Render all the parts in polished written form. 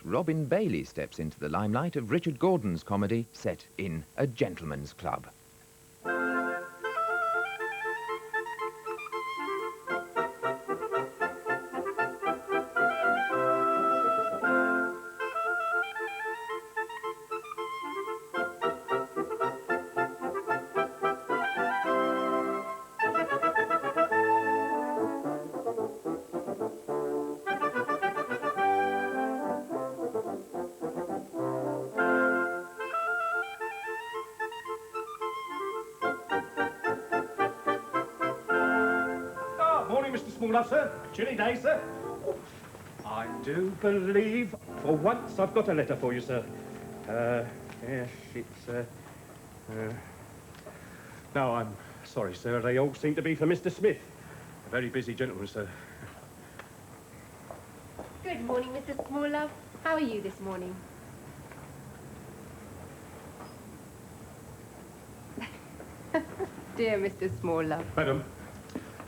Robin Bailey steps into the limelight of Richard Gordon's comedy set in a gentleman's club. Morning, Mr. Smallove, sir. Chilly day, sir. I do believe, for once, I've got a letter for you, sir. Yes, it's, No, I'm sorry, sir. They all seem to be for Mr. Smith. A very busy gentleman, sir. Good morning, Mr. Smallove. How are you this morning? Dear Mr. Smallove. Madam,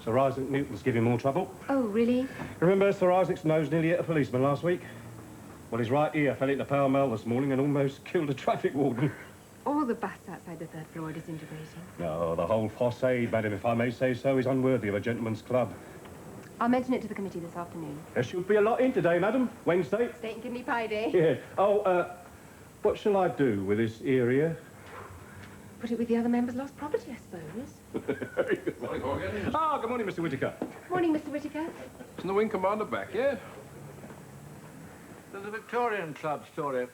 Sir Isaac Newton's giving more trouble. Oh, really? Remember Sir Isaac's nose nearly hit a policeman last week? Well, his right ear fell into Pall Mall this morning and almost killed a traffic warden. All the baths outside the third floor are disintegrating. No, the whole facade, madam, if I may say so, is unworthy of a gentleman's club. I'll mention it to the committee this afternoon. There should be a lot in today, madam. Wednesday. Steak and kidney pie day. Yeah. Oh, what shall I do with this area? Put it with the other members' lost property, I suppose. Good morning, Horgan. Ah, good morning, Mr. Whittaker. Morning, Mr. Whittaker. Isn't the wing commander back yet? There's a Victorian club story.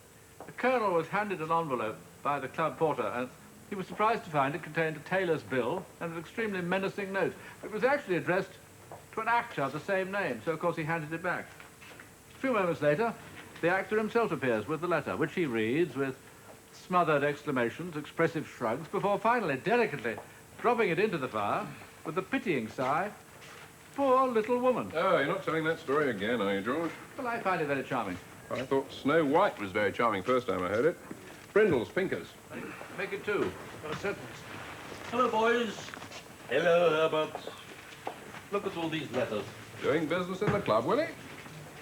The colonel was handed an envelope by the club porter, and he was surprised to find it contained a tailor's bill and an extremely menacing note. It was actually addressed to an actor of the same name, so of course he handed it back. A few moments later, the actor himself appears with the letter, which he reads with smothered exclamations, expressive shrugs, before finally, delicately, dropping it into the fire with a pitying sigh. Poor little woman. Oh, you're not telling that story again, are you, George? Well, I find it very charming. I thought Snow White was very charming first time I heard it. Brindles, Pinkers. Make it two. Hello, boys. Hello, Herbert. Look at all these letters. Doing business in the club, Willie?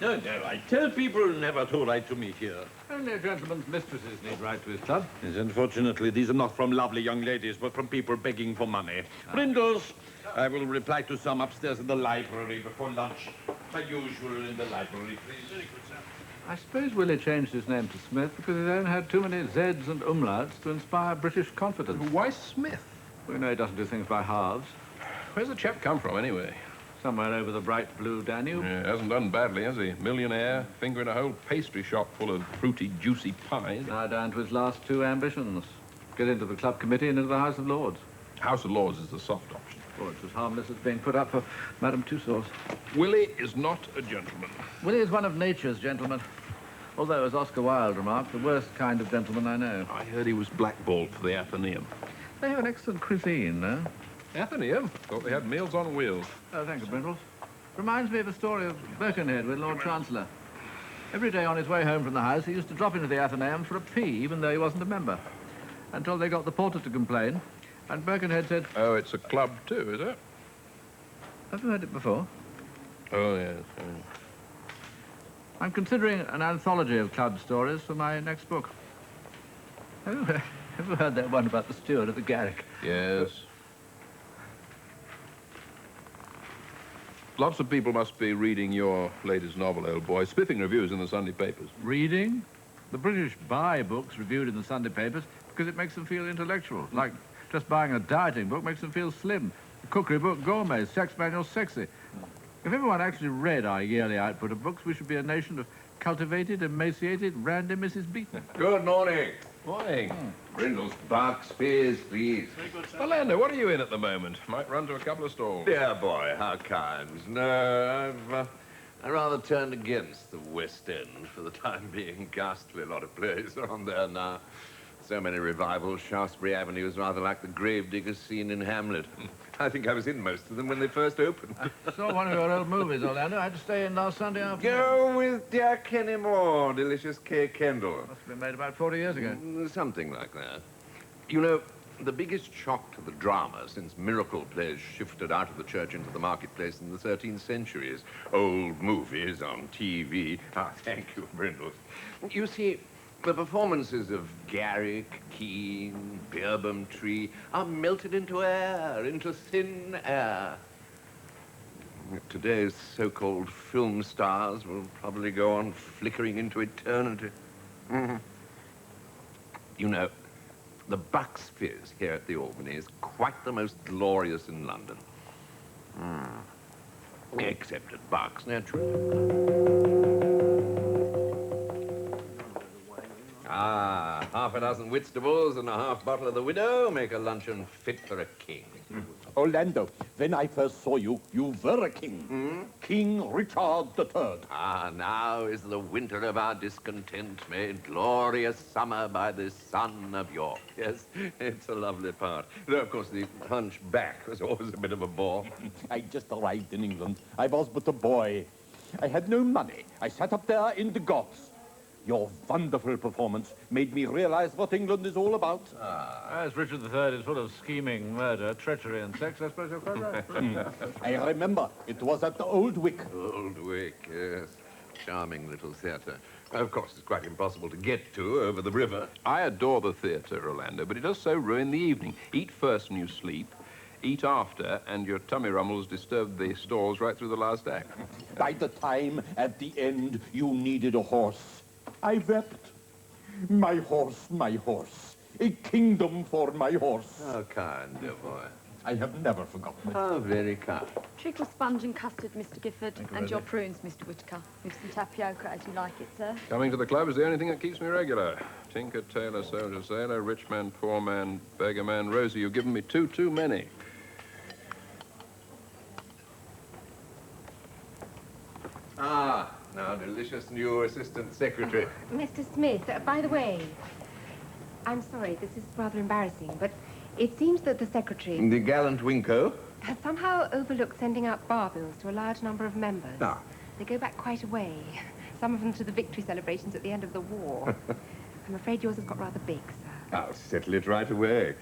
No, I tell people never to write to me here. Only a gentleman's mistresses need write to his club. Yes, unfortunately, these are not from lovely young ladies, but from people begging for money. Brindles, I will reply to some upstairs in the library before lunch. My usual in the library, please. Very good, sir. I suppose Willie changed his name to Smith because his own had too many Zs and umlauts to inspire British confidence. Why Smith? We know he doesn't do things by halves. Where's the chap come from, anyway? Somewhere over the bright blue Danube. Yeah, hasn't done badly, has he? Millionaire, fingering a whole pastry shop full of fruity, juicy pies. Now down to his last two ambitions. Get into the club committee and into the House of Lords. House of Lords is the soft option. Oh, it's as harmless as being put up for Madame Tussauds. Willie is not a gentleman. Willie is one of nature's gentlemen. Although, as Oscar Wilde remarked, the worst kind of gentleman I know. I heard he was blackballed for the Athenaeum. They have an excellent cuisine, no? Athenaeum? Thought they had meals on wheels. Oh, thank you, Brindles. Reminds me of a story of Birkenhead with Lord Chancellor. Every day on his way home from the house, he used to drop into the Athenaeum for a pee, even though he wasn't a member. Until they got the porter to complain, and Birkenhead said, Oh, it's a club too, is it? have you heard it before? Oh, yes. I'm considering an anthology of club stories for my next book. Have you heard that one about the steward at the Garrick? Yes. Lots of people must be reading your latest novel, old boy. Spiffing reviews in the Sunday papers. Reading? The British buy books reviewed in the Sunday papers because it makes them feel intellectual. Like just buying a dieting book makes them feel slim. A cookery book, gourmet, sex manual, sexy. If everyone actually read our yearly output of books, we should be a nation of cultivated, emaciated, randy Mrs. Beaton. Good morning. Morning. Brindles, bark, spears, please. Orlando, what are you in at the moment? Might run to a couple of stalls. Dear boy, how kind. No, I rather turned against the West End for the time being. Ghastly lot of plays on there now. So many revivals. Shaftesbury Avenue is rather like the gravedigger scene in Hamlet. I think I was in most of them when they first opened. I saw one of your old movies, Orlando. I had to stay in last Sunday afternoon. Go with dear Kenny Moore, delicious Kay Kendall. Must have been made about 40 years ago. Something like that. You know, the biggest shock to the drama since miracle plays shifted out of the church into the marketplace in the 13th century is old movies on TV. Ah, thank you, Brindles. You see, the performances of Garrick, Keane, Beerbohm Tree are melted into air, into thin air. Today's so-called film stars will probably go on flickering into eternity. You know, the Bucks Fizz here at the Albany is quite the most glorious in London. Except at Bucks, naturally. Ah, half a dozen Whitstables and a half bottle of the Widow make a luncheon fit for a king. Orlando, when I first saw you, you were a king. King Richard III. Ah, now is the winter of our discontent made glorious summer by the son of York. Yes, it's a lovely part. Though, of course, the hunchback was always a bit of a bore. I just arrived in England. I was but a boy. I had no money. I sat up there in the gods. Your wonderful performance made me realize what England is all about. As Richard III is full of scheming, murder, treachery, and sex, I suppose you're quite right. I remember it was at the Old Wick. Old Wick, yes. Charming little theatre. Of course, it's quite impossible to get to over the river. I adore the theatre, Orlando, but it does so ruin the evening. Eat first and you sleep. Eat after, and your tummy rumbles disturb the stalls right through the last act. By the time, at the end, you needed a horse. I wept. My horse. A kingdom for my horse. How kind, dear boy. I have never forgotten it. How very kind. Treacle sponge and custard, Mr. Gifford, and your prunes, Mr. Whittaker, with some tapioca as you like it, sir. Coming to the club is the only thing that keeps me regular. Tinker, tailor, soldier, sailor, rich man, poor man, beggar man, Rosie, you've given me too many. Ah, now delicious new assistant secretary. Mr. Smith, by the way, I'm sorry, this is rather embarrassing, but it seems that the secretary The gallant Winko. has somehow overlooked sending out bar bills to a large number of members. Ah. They go back quite a way. Some of them to the victory celebrations at the end of the war. I'm afraid yours has got rather big, sir. I'll settle it right away.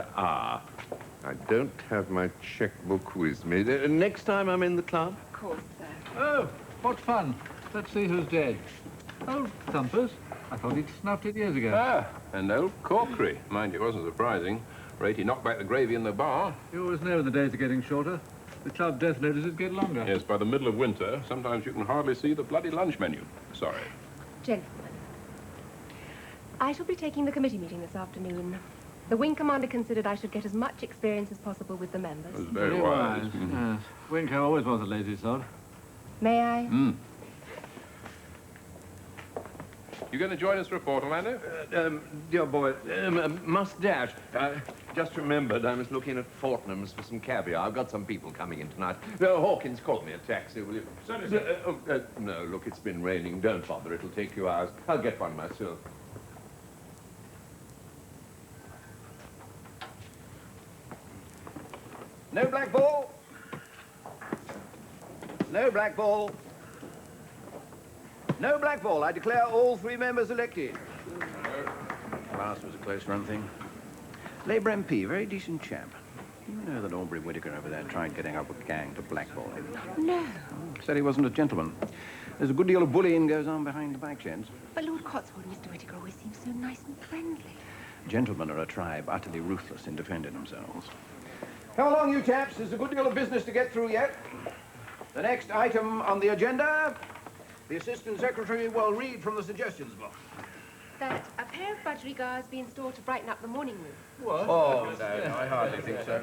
I don't have my checkbook with me. Next time I'm in the club. Of course, sir. Oh, what fun. Let's see who's dead. Oh, Thumpers. I thought he'd snuffed it years ago. Ah, and old Corkery. Mind you, it wasn't surprising. Rate he knocked back the gravy in the bar. You always know when the days are getting shorter. The club death notices get longer. Yes, by the middle of winter, sometimes you can hardly see the bloody lunch menu. Sorry. Gentlemen, I shall be taking the committee meeting this afternoon. The wing commander considered I should get as much experience as possible with the members. It was very wise. Yes. Winko always was a lazy sod. May I? You going to join us for a port, Orlando? Dear boy, must dash. Just remembered I must look in at Fortnum's for some caviar. I've got some people coming in tonight. Hawkins, call me a taxi, will you? No, look, it's been raining. Don't bother. It'll take you hours. I'll get one myself. No black ball. No black ball. No black ball. I declare all 3 members elected. Last was a close run thing. Labour MP, very decent chap. You know that Aubrey Whittaker over there tried getting up a gang to blackball him. No. Said he wasn't a gentleman. There's a good deal of bullying goes on behind the bike sheds. But Lord Cotswold and Mr. Whittaker always seem so nice and friendly. Gentlemen are a tribe utterly ruthless in defending themselves. Come along, you chaps. There's a good deal of business to get through yet. The next item on the agenda, the Assistant Secretary will read from the suggestions book. That a pair of budgerigars be installed to brighten up the morning room. What? Oh, no, I hardly think so.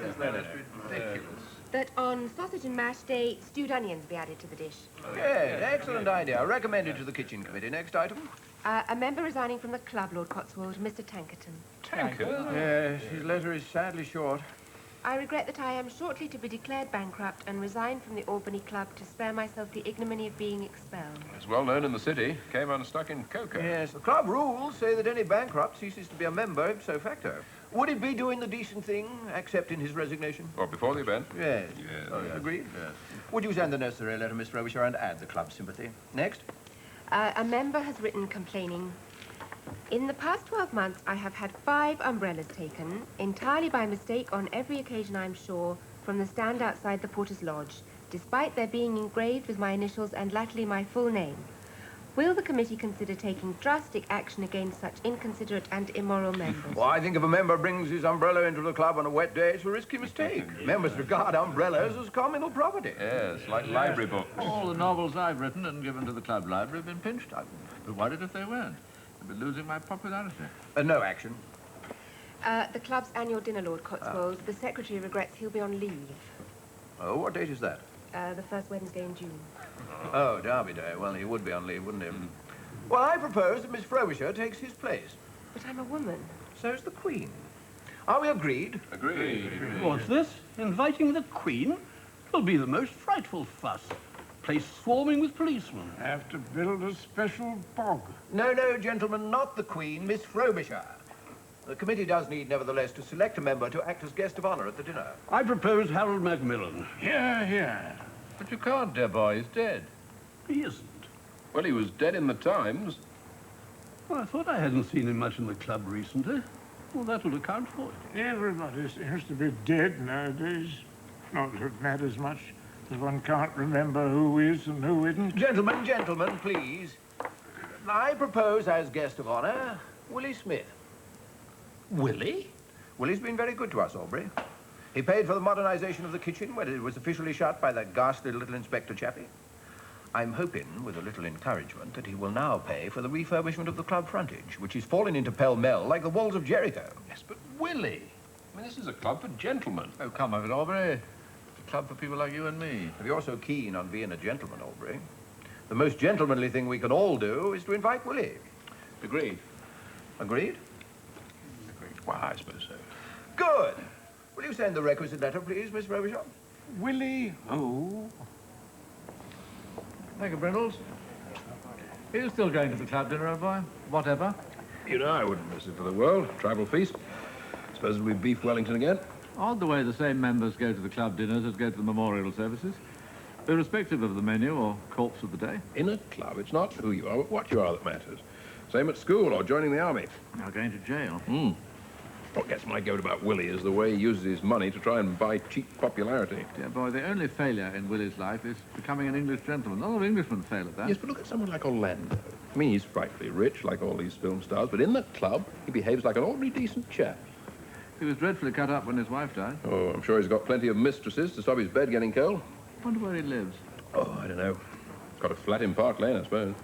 Ridiculous. That on sausage and mash day, stewed onions be added to the dish. Yes, excellent idea. Recommended to the Kitchen Committee. Next item. A member resigning from the club, Lord Cotswold, Mr. Tankerton. Tanker? Yes, his letter is sadly short. I regret that I am shortly to be declared bankrupt and resign from the Albany Club to spare myself the ignominy of being expelled. It's well known in the city. Came unstuck in cocoa. Yes, the club rules say that any bankrupt ceases to be a member ipso facto. Would it be doing the decent thing, accepting his resignation? Or before the event? Yes. Yes. Oh, agreed? Yes. Would you send the necessary letter, Miss Frobisher, and add the club's sympathy? Next. A member has written complaining In the past 12 months, I have had 5 umbrellas taken, entirely by mistake on every occasion, I'm sure, from the stand outside the Porter's Lodge, despite their being engraved with my initials and latterly my full name. Will the committee consider taking drastic action against such inconsiderate and immoral members? Well, I think if a member brings his umbrella into the club on a wet day, it's a risky mistake. Members regard umbrellas as communal property. Yes, like library books. All the novels I've written and given to the club library have been pinched. I'd be worried if they weren't. I'd be losing my popularity. No action. The club's annual dinner, Lord Cotswold. The secretary regrets he'll be on leave. Oh, what date is that? The first Wednesday in June. Oh, Derby Day. Well, he would be on leave, wouldn't he? Well, I propose that Miss Frobisher takes his place. But I'm a woman. So's the Queen. Are we agreed? Agreed. What's this? Inviting the Queen? It'll be the most frightful fuss. Place swarming with policemen. Have to build a special bog. No, no, gentlemen, not the Queen, Miss Frobisher. The committee does need, nevertheless, to select a member to act as guest of honour at the dinner. I propose Harold Macmillan. Here, here. But you can't, dear boy. He's dead. He isn't. Well, he was dead in the Times. Well, I thought I hadn't seen him much in the club recently. Well, that would account for it. Everybody seems to be dead nowadays. Not that it matters much, as one can't remember who is and who isn't. Gentlemen, gentlemen, please. I propose as guest of honour, Willie Smith. Willie? Willie's been very good to us, Aubrey. He paid for the modernisation of the kitchen when it was officially shut by that ghastly little Inspector chappie. I'm hoping, with a little encouragement, that he will now pay for the refurbishment of the club frontage, which is falling into pell-mell like the walls of Jericho. Yes, but Willie. I mean, this is a club for gentlemen. Oh, come of it, Aubrey. It's a club for people like you and me. If you're so keen on being a gentleman, Aubrey, the most gentlemanly thing we can all do is to invite Willie. Agreed. Agreed? Agreed. Well, I suppose so. Good. Will you send the requisite letter, please, Miss Frobisher? Willie who? Thank you, Brindles. Are you still going to the club dinner, old boy? Whatever. You know, I wouldn't miss it for the world. Tribal feast. Suppose it'll be beef Wellington again. Odd the way the same members go to the club dinners as go to the memorial services, irrespective of the menu or corpse of the day. In a club, it's not who you are, but what you are that matters. Same at school or joining the army. Now going to jail. What gets my goat about Willie is the way he uses his money to try and buy cheap popularity. Dear boy, the only failure in Willie's life is becoming an English gentleman. Other Englishmen fail at that. Yes, but look at someone like Orlando. I mean, he's frightfully rich, like all these film stars, but in the club, he behaves like an ordinary decent chap. He was dreadfully cut up when his wife died. Oh, I'm sure he's got plenty of mistresses to stop his bed getting cold. Wonder where he lives. Oh, I don't know. Got a flat in Park Lane, I suppose.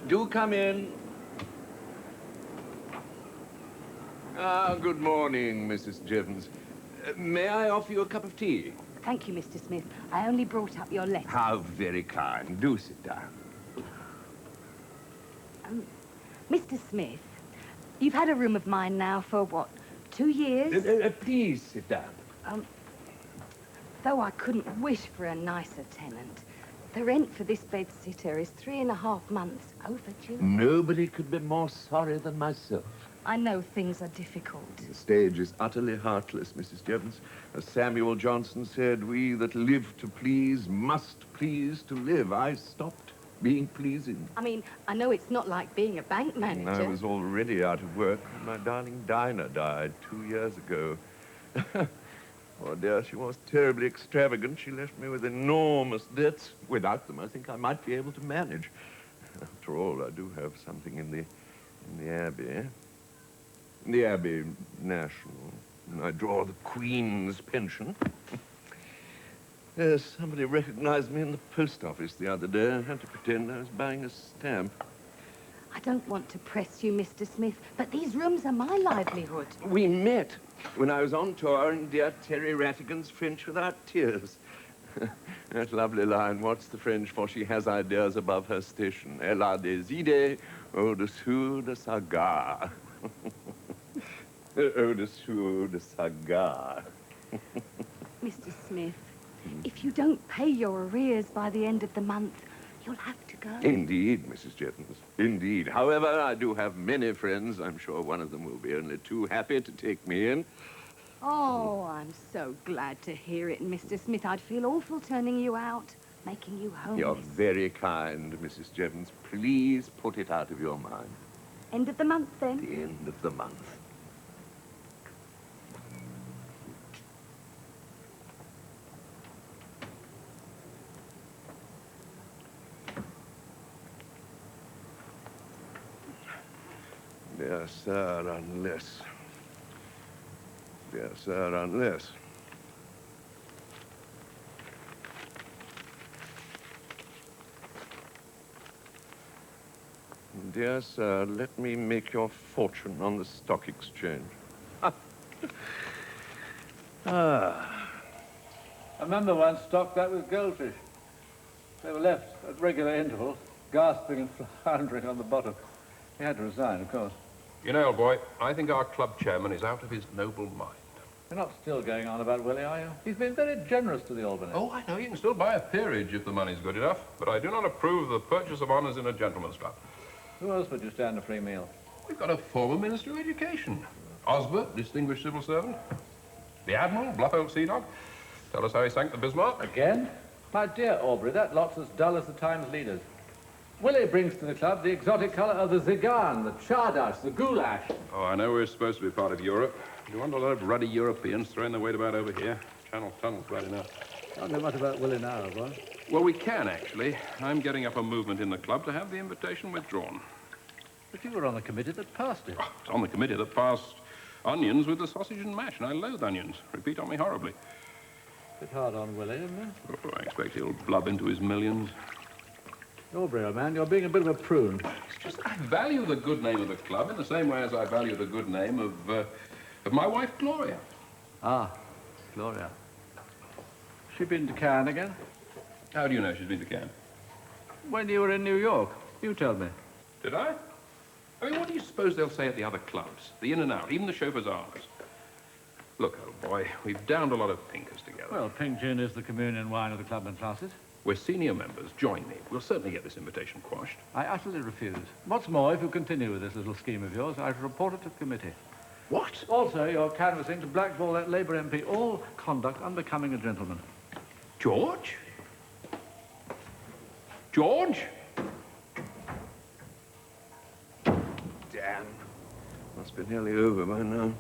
Do come in. Good morning, Mrs. Jevons. May I offer you a cup of tea? Thank you, Mr. Smith. I only brought up your letter. How very kind. Do sit down. Mr. Smith, you've had a room of mine now for, what, 2 years? Please sit down. Though I couldn't wish for a nicer tenant, the rent for this bed-sitter is 3.5 months overdue. Nobody could be more sorry than myself. I know things are difficult. The stage is utterly heartless, Mrs. Jevons. As Samuel Johnson said, we that live to please must please to live. I stopped being pleasing. I mean, I know it's not like being a bank manager. I was already out of work when my darling Dinah died 2 years ago. Oh, dear, she was terribly extravagant. She left me with enormous debts. Without them, I think I might be able to manage. After all, I do have something in the Abbey. The Abbey National. And I draw the Queen's pension. Yes, somebody recognized me in the post office the other day. I had to pretend I was buying a stamp. I don't want to press you, Mr. Smith, but these rooms are my livelihood. We met when I was on tour in dear Terry Rattigan's French Without Tears. That lovely line, what's the French for? She has ideas above her station. Elle a des idées au-dessous de sa gare. Au-dessous de sa gare. Mr. Smith, if you don't pay your arrears by the end of the month, you'll have to go. Indeed, Mrs. Jevons, indeed. However, I do have many friends. I'm sure one of them will be only too happy to take me in. Oh, I'm so so glad to hear it, Mr. Smith. I'd feel awful turning you out, making you homeless. You're very kind, Mrs. Jevons. Please put it out of your mind. End of the month, then? The end of the month. Dear sir, unless... Dear sir, unless... Dear sir, let me make your fortune on the stock exchange. I remember one stocked that with goldfish. They were left at regular intervals, gasping and floundering on the bottom. He had to resign, of course. You know, old boy, I think our club chairman is out of his noble mind. You're not still going on about Willie, are you? He's been very generous to the Albany. Oh, I know. You can still buy a peerage if the money's good enough, but I do not approve of the purchase of honours in a gentleman's club. Who else would you stand a free meal? We've got a former Minister of Education. Osbert, distinguished civil servant. The Admiral, bluff old sea dog. Tell us how he sank the Bismarck. Again? My dear Aubrey, that lot's as dull as the Times leaders. Willie brings to the club the exotic colour of the Zigan, the Chardash, the Goulash. Oh, I know we're supposed to be part of Europe. You want a lot of ruddy Europeans throwing their weight about over here. Channel Tunnel's right enough. Can't know much about Willie now, boy. Well, we can, actually. I'm getting up a movement in the club to have the invitation withdrawn. But you were on the committee that passed it. Oh, it's on the committee that passed onions with the sausage and mash, and I loathe onions. Repeat on me horribly. Bit hard on Willie, isn't it? Oh, I expect he'll blub into his millions. Aubrey, old man, you're being a bit of a prune. It's just I value the good name of the club in the same way as I value the good name of my wife, Gloria. Ah, Gloria. She been to Cannes again? How do you know she's been to Cannes? When you were in New York, you told me. Did I? I mean, what do you suppose they'll say at the other clubs? The In and Out, even the show bazaars. Look, old boy, we've downed a lot of pinkers together. Well, pink gin is the communion wine of the club and classes. We're senior members. Join me. We'll certainly get this invitation quashed. I utterly refuse. What's more, if you continue with this little scheme of yours, I shall report it to the committee. What? Also, you're canvassing to blackball that Labour MP, all conduct unbecoming a gentleman. George? George? Damn. Must be nearly over by now.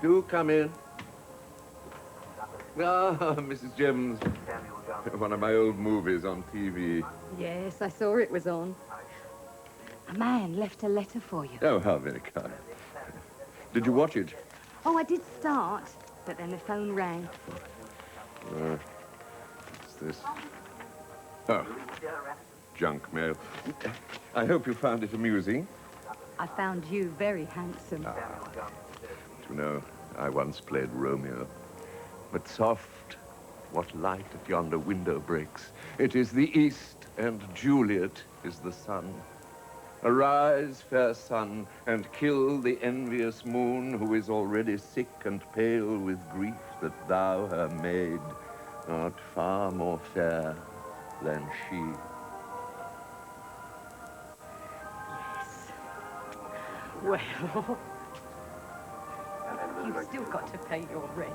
Do come in. Ah, Mrs. Jevons. One of my old movies on TV. Yes, I saw it was on. A man left a letter for you. Oh, how very kind. Did you watch it? Oh, I did start, but then the phone rang. What's this? Oh, junk mail. I hope you found it amusing. I found you very handsome. You know, I once played Romeo. But soft, what light at yonder window breaks. It is the east, and Juliet is the sun. Arise, fair sun, and kill the envious moon, who is already sick and pale with grief that thou, her maid, art far more fair than she. Yes. Well, you've still got to pay your rent.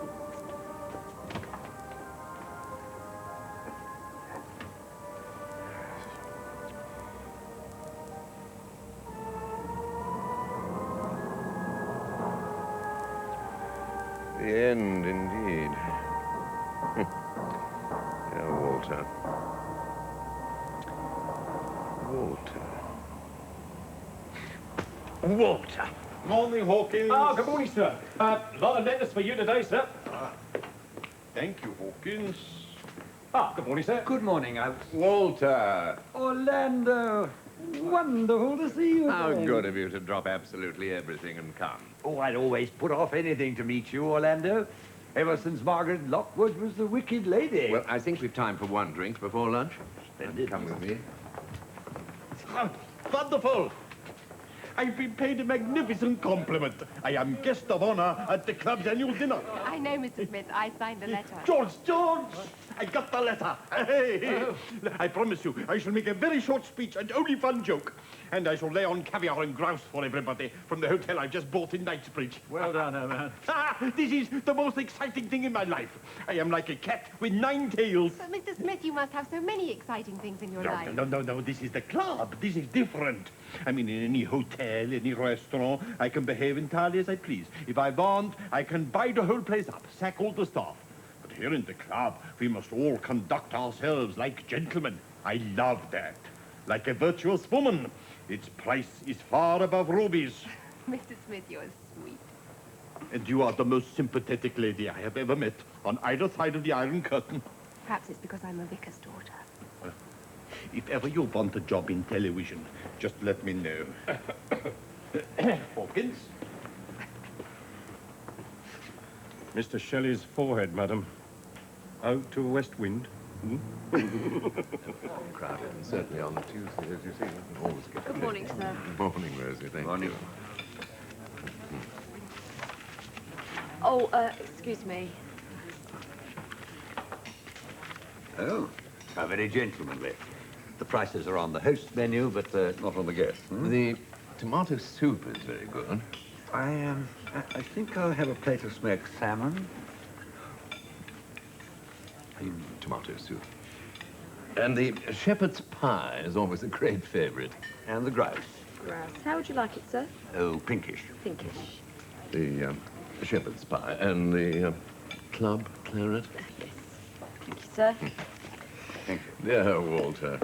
The end, indeed. Yeah, Walter. Walter. Morning, Hawkins. Ah, good morning, sir. A lot of letters for you today, sir. Thank you, Hawkins. Ah, good morning, sir. Good morning, Walter! Orlando. Wonderful to see you How again. good of you to drop absolutely everything and come. Oh, I'd always put off anything to meet you, Orlando. Ever since Margaret Lockwood was the wicked lady. Well, I think we've time for one drink before lunch. Come with me. Wonderful. I've been paid a magnificent compliment. I am guest of honor at the club's annual dinner. I know, Mr. Smith. I signed the letter. George! I got the letter. Hey, I promise you, I shall make a very short speech and only one joke. And I shall lay on caviar and grouse for everybody from the hotel I've just bought in Knightsbridge. Well done, Herman. This is the most exciting thing in my life. I am like a cat with 9 tails. But, Mr. Smith, you must have so many exciting things in your life. No. This is the club. This is different. I mean, in any hotel, any restaurant, I can behave entirely as I please. If I want, I can buy the whole place up, sack all the staff. But here in the club, we must all conduct ourselves like gentlemen. I love that. Like a virtuous woman. Its price is far above rubies. Mr. Smith, you're sweet. And you are the most sympathetic lady I have ever met on either side of the Iron Curtain. Perhaps it's because I'm a vicar's daughter. If ever you want a job in television, just let me know. Hawkins? Mr. Shelley's forehead, madam. Out to a west wind. Crowded, and certainly on the Tuesday, as you see, we can always get... Good morning, sir. Good morning, Rosie, thank you. Oh, excuse me. Oh, how very gentlemanly. The prices are on the host menu, but not on the guest. The tomato soup is very good. I think I'll have a plate of smoked salmon. Tomato soup. And the shepherd's pie is always a great favorite. And the grouse. Grouse. How would you like it, sir? Oh, pinkish. Pinkish. The shepherd's pie and the club claret. Yes. Thank you, sir. Thank you. Dear Walter,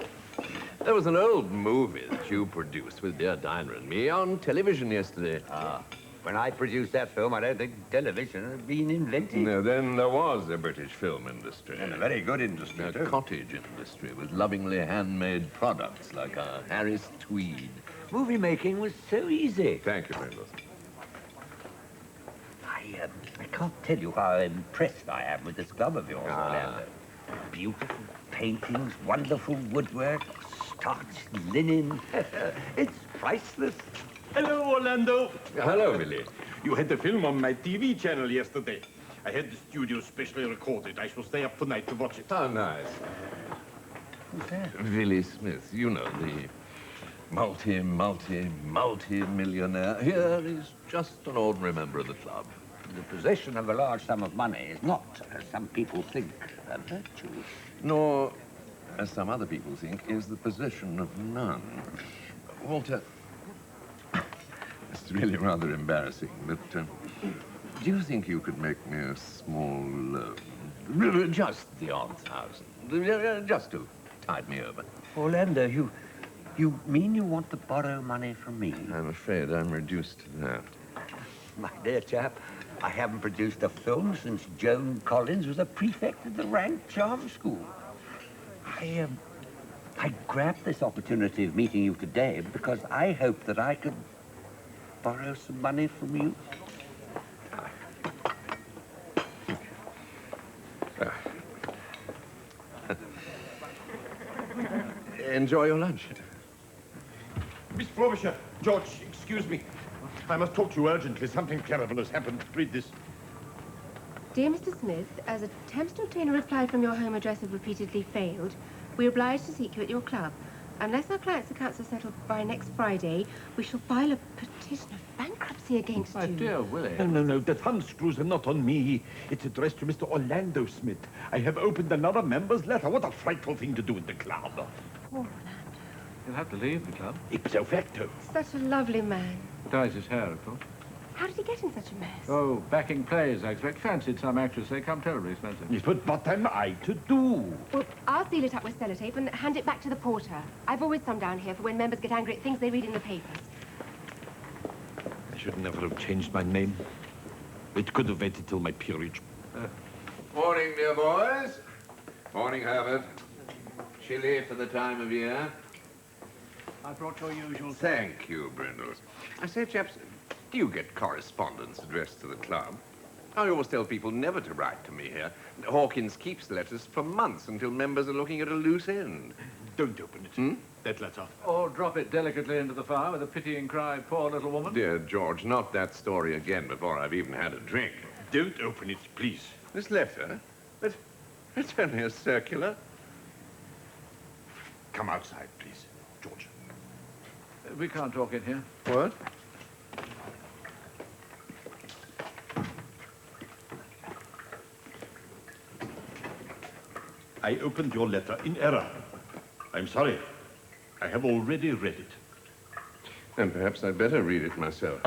there was an old movie that you produced with dear Dinah and me on television yesterday. Ah. When I produced that film, I don't think television had been invented. No, then there was a British film industry. And a very good industry, A too. cottage industry with lovingly handmade products like a Harris tweed. Movie making was so easy. Thank you, Brindles. I can't tell you how impressed I am with this club of yours, Orlando. Beautiful paintings, wonderful woodwork, starched linen. It's priceless. Hello, Orlando. Hello, Billy. You had the film on my TV channel yesterday. I had the studio specially recorded. I shall stay up tonight to watch it. How nice. Who's that? Billy Smith, you know, the multi-millionaire. Here is just an ordinary member of the club. The possession of a large sum of money is not, as some people think, a virtue. Nor, as some other people think, is the possession of none. Walter, it's really rather embarrassing, but do you think you could make me a small loan? Just the odd $1,000. Just to tide me over. Orlando, you mean you want to borrow money from me? I'm afraid I'm reduced to that. My dear chap, I haven't produced a film since Joan Collins was a prefect at the Rank Charm School. I grabbed this opportunity of meeting you today because I hoped that I could borrow some money from you. Enjoy your lunch. Miss Frobisher, George, excuse me. I must talk to you urgently. Something terrible has happened. Read this. Dear Mr. Smith, as attempts to obtain a reply from your home address have repeatedly failed, we are obliged to seek you at your club. Unless our client's accounts are settled by next Friday, we shall file a petition of bankruptcy against you. My dear Willie. No. The thumbscrews are not on me. It's addressed to Mr. Orlando Smith. I have opened another member's letter. What a frightful thing to do in the club. Poor Orlando. He'll have to leave the club. Ipso facto. Such a lovely man. Dyes his hair, of course. How did he get in such a mess? Oh, backing plays, I expect. Fancied some actress. They come terribly expensive. Yes, but what am I to do? Well, I'll seal it up with sellotape and hand it back to the porter. I've always some down here for when members get angry at things they read in the papers. I should never have changed my name. It could have waited till my peerage. Morning, dear boys. Morning, Herbert. Chilly for the time of year. I brought your usual... Thank you, Brindles. I say, chaps, do you get correspondence addressed to the club? I always tell people never to write to me here. Hawkins keeps the letters for months until members are looking at a loose end. Don't open it. That letter. Or drop it delicately into the fire with a pitying cry, poor little woman. Dear George, not that story again before I've even had a drink. Don't open it, please. This letter? But It's only a circular. Come outside, please, George. We can't talk in here. What? I opened your letter in error. I'm sorry. I have already read it. Then perhaps I'd better read it myself.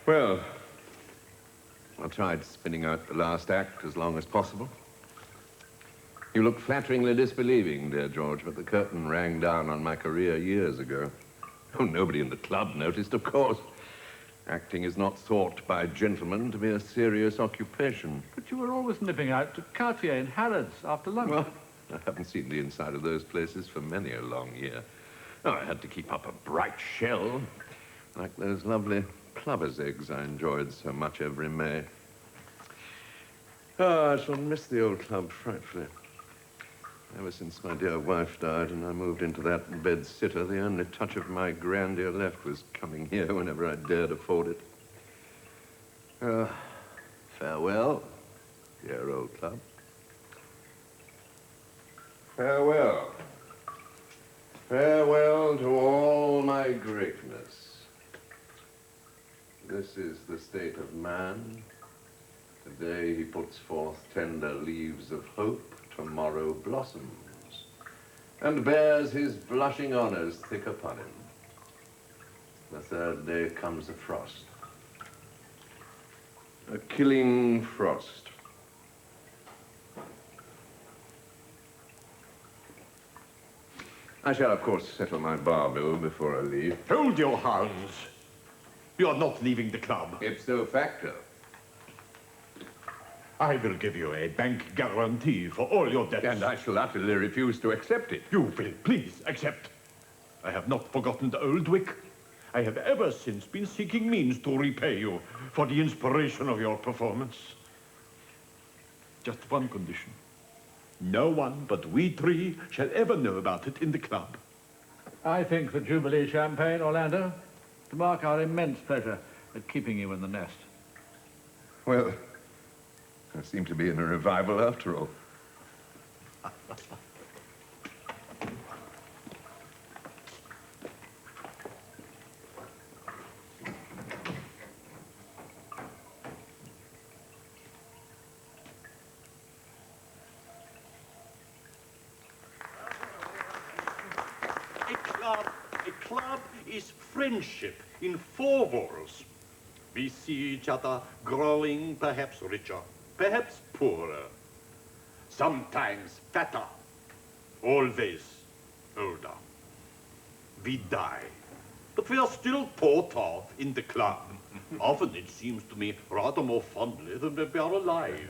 Well, I tried spinning out the last act as long as possible. You look flatteringly disbelieving, dear George, but the curtain rang down on my career years ago. Oh, nobody in the club noticed, of course. Acting is not thought by gentlemen to be a serious occupation. But you were always nipping out to Cartier and Harrods after lunch. Well, I haven't seen the inside of those places for many a long year. Oh, I had to keep up a bright shell, like those lovely plover's eggs I enjoyed so much every May. Oh, I shall miss the old club frightfully. Ever since my dear wife died and I moved into that bed-sitter, the only touch of my grandeur left was coming here whenever I dared afford it. Farewell, dear old club. Farewell. Farewell to all my greatness. This is the state of man. Today he puts forth tender leaves of hope, tomorrow blossoms, and bears his blushing honors thick upon him. The third day comes a frost. A killing frost. I shall, of course, settle my bar bill before I leave. Hold your hands. You're not leaving the club. Ipso facto. I will give you a bank guarantee for all your debts. And I shall utterly refuse to accept it. You will please accept. I have not forgotten the old Wick. I have ever since been seeking means to repay you for the inspiration of your performance. Just one condition. No one but we three shall ever know about it in the club. I think the Jubilee champagne, Orlando, to mark our immense pleasure at keeping you in the nest. Well, I seem to be in a revival after all. A club is friendship in four walls. We see each other growing perhaps richer, perhaps poorer, sometimes fatter, always older. We die, but we are still thought of in the club. Often it seems to me rather more fondly than when we are alive.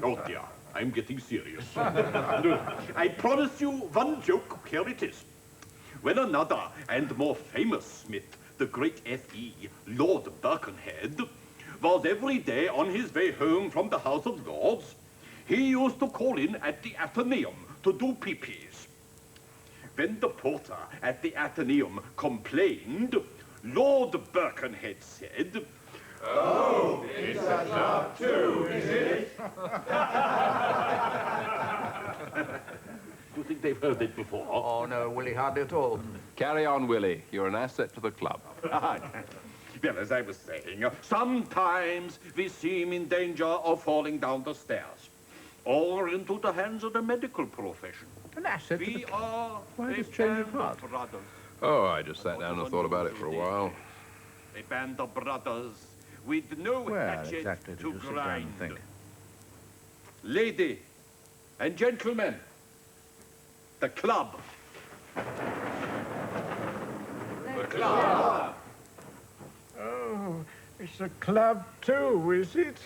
Oh dear, I'm getting serious. I promise you one joke, here it is. When another and more famous Smith, the great F.E., Lord Birkenhead, was every day on his way home from the House of Lords, he used to call in at the Athenaeum to do pee-pees. When the porter at the Athenaeum complained, Lord Birkenhead said, "Oh, it's a club too, is it?" Do you think they've heard it before? Oh, no, Willie, hardly at all. Carry on, Willie. You're an asset to the club. Well, as I was saying, sometimes we seem in danger of falling down the stairs or into the hands of the medical profession. An asset to the We are Why a this change of band heart? brothers. Oh, I just sat down and thought about it for a while. A band of brothers with no hatchet exactly to did you sit down grind. and think? Lady and gentlemen, the club. The club. Oh, it's a club too, is it?